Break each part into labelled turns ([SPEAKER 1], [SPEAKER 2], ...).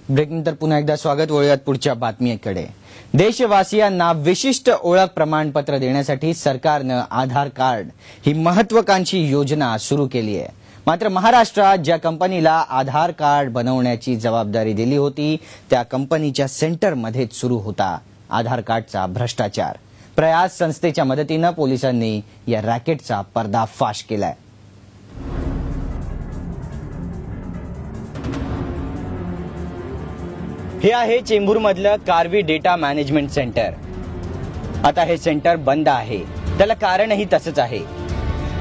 [SPEAKER 1] ब्रेकनंतर पुन्हा एकदा स्वागत. वळूयात पुढच्या बातमीकडे. देशवासियांना विशिष्ट ओळख प्रमाणपत्र देण्यासाठी सरकारनं आधार कार्ड ही महत्वाकांक्षी योजना सुरू केली आहे. मात्र महाराष्ट्रात ज्या कंपनीला आधार कार्ड बनवण्याची जबाबदारी दिली होती त्या कंपनीच्या सेंटरमध्येच सुरू होता आधार कार्डचा भ्रष्टाचार. प्रयास संस्थेच्या मदतीनं पोलिसांनी या रॅकेटचा पर्दाफाश केलाय. हे आहे चेंबूरमधलं कार्वी डेटा मॅनेजमेंट सेंटर. आता हे सेंटर बंद आहे. त्याला कारणही तसंच आहे.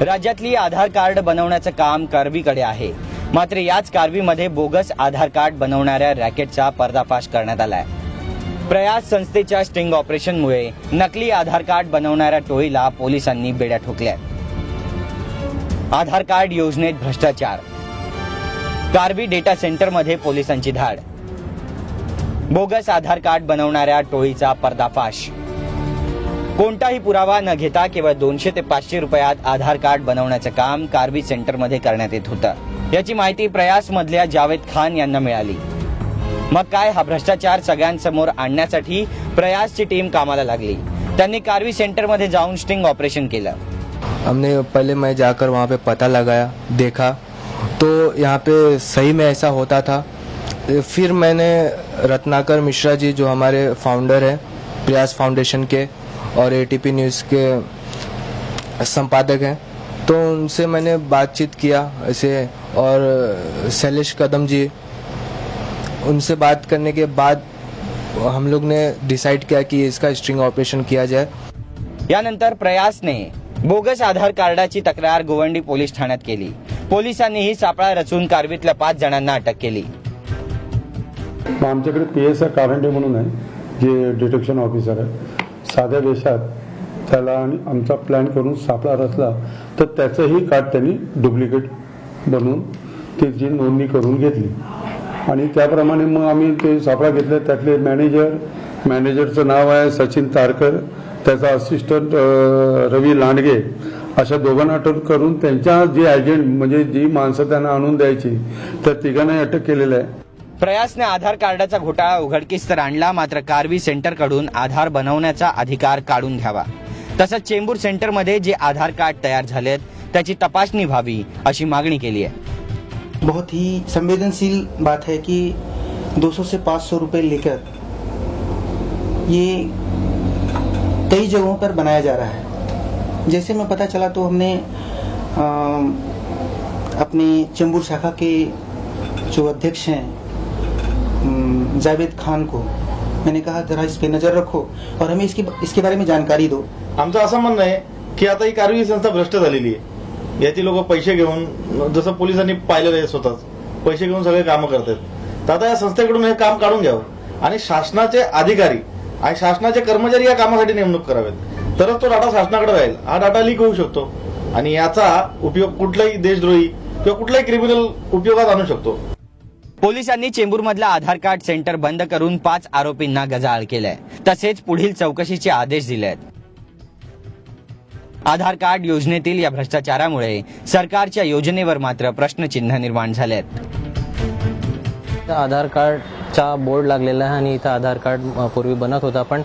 [SPEAKER 1] राज्यातली आधार कार्ड बनवण्याचं काम कार्वीकडे आहे. मात्र याच कार्वीमध्ये बोगस आधार कार्ड बनवणाऱ्या रॅकेटचा पर्दाफाश करण्यात आलाय. प्रयास संस्थेच्या स्टिंग ऑपरेशनमुळे नकली आधार कार्ड बनवणाऱ्या टोळीला पोलिसांनी बेड्या ठोकल्या. आधार कार्ड योजनेत भ्रष्टाचार. कार्वी डेटा सेंटरमध्ये पोलिसांची धाड. बोगस आधार कार्ड बनवणाऱ्या टोळीचा पर्दाफाश. कोणताही पुरावा न घेता केवळ 200 ते 500 रुपयात आधार कार्ड बनवण्याचं काम कार्वी सेंटरमध्ये करण्यात येत होतं. याची माहिती प्रयासमधल्या जावेद खान यांना मिळाली. मग काय, हा भ्रष्टाचार सगळ्यांसमोर आणण्यासाठी प्रयासची टीम कामाला लागली. त्यांनी कार्वी सेंटरमध्ये जाऊन स्टिंग ऑपरेशन केलं.
[SPEAKER 2] हमने पहले मैं जाकर वहाँ पे पता लगाया, देखा तो यहाँ पे सही में ऐसा होता था. फिर मैंने रत्नाकर मिश्रा जी जो हमारे फाउंडर हैं प्रयास फाउंडेशन के और एटीपी न्यूज़ के संपादक हैं, तो उनसे मैंने बातचीत किया ऐसे. और शैलेश कदम जी, उनसे बात करने के बाद हम लोग ने डिसाइड किया कि इसका स्ट्रिंग ऑपरेशन किया जाए.
[SPEAKER 1] यानंतर प्रयासने बोगस आधार कार्डाची तक्रार गोवंडी पोलीस ठाण्यात केली. पोलिसांनीही सापळा रचून कार्वीतल्या 5 जणांना अटक केली.
[SPEAKER 3] आमच्याकडे PSI कारंडे म्हणून आहे, जे डिटेक्शन ऑफिसर आहे. साध्या देशात त्याला आणि आमचा प्लॅन करून सापळा रचला तर त्याचंही कार्ड त्यांनी डुप्लिकेट बनवून त्याची नोंदणी करून घेतली. आणि त्याप्रमाणे मग आम्ही ते सापळा घेतला. त्यातले मॅनेजरचं नाव आहे सचिन तारकर, त्याचा असिस्टंट रवी लांडगे, अशा दोघांना अटक करून त्यांच्या जे एजंट म्हणजे जी माणसं त्यांना आणून द्यायची तर तिघांनाही अटक केलेलं आहे.
[SPEAKER 1] प्रयासने आधार कार्डाचा घोटाळा उघडकीस तर आणला. मात्र कार्वी सेंटरकडून आधार बनवण्याचा अधिकार काढून घ्यावा. तसंच चेंबूर सेंटरमध्ये जे आधार कार्ड तयार झालेत त्याची तपासणी व्हावी अशी मागणी केली आहे.
[SPEAKER 4] बहुत ही संवेदनशील बात है कि 200 से 500 रुपए लेकर ये कई जगहों पर बनाया जा रहा है. जैसे मैं पता चला तो हमने अपने चेंबूर शाखा के जो अध्यक्ष हैं जावेद खान को मैंने कहा जरा इस पे नजर रखो और हमें इसके बारे में जानकारी दो.
[SPEAKER 5] आमचं असं म्हणणं आहे की आता ही कार्वी संस्था भ्रष्ट झालेली आहे. याची लोक पैसे घेऊन, जसं पोलिसांनी पाहिलेलं आहे, स्वतःच पैसे घेऊन सगळे कामं करतात. तर आता या संस्थेकडून हे काम काढून घ्यावं आणि शासनाचे अधिकारी आणि शासनाचे कर्मचारी या कामासाठी नेमणूक करावेत. तरच तो डाटा शासनाकडे राहील. हा डाटा लीक होऊ शकतो आणि याचा उपयोग कुठलाही देशद्रोही किंवा कुठलाही क्रिमिनल उपयोगात आणू शकतो.
[SPEAKER 1] पोलिसांनी चेंबूरमधलं आधार कार्ड सेंटर बंद करून 5 आरोपींना गजाआड केलंय. तसेच पुढील चौकशीचे आदेश दिलेत. आधार कार्ड योजनेतील या भ्रष्टाचारामुळे सरकारच्या योजनेवर मात्र प्रश्नचिन्ह निर्माण झालेत.
[SPEAKER 6] आधार कार्डचा बोर्ड लागलेला आहे आणि इथं आधार कार्ड पूर्वी बनत होता, पण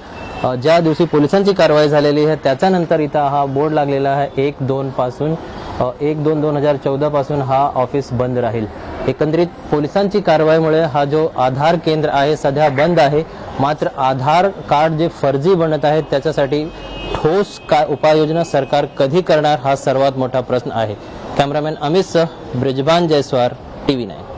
[SPEAKER 6] ज्या दिवशी पोलिसांची कारवाई झालेली आहे त्याच्यानंतर इथं हा बोर्ड लागलेला आहे. 1/2/2014 पासून हा ऑफिस बंद राहील. एकंदरीत पोलिसांची कारवाईमुळे हा जो आधार केंद्र आहे सध्या बंद आहे. मात्र आधार कार्ड जे फर्जी बनत आहेत त्याच्यासाठी ठोस उपाययोजना सरकार कधी करणार हा सर्वात मोठा प्रश्न आहे. कॅमेरामॅन अमितसह ब्रिजबान जयस्वार, TV9.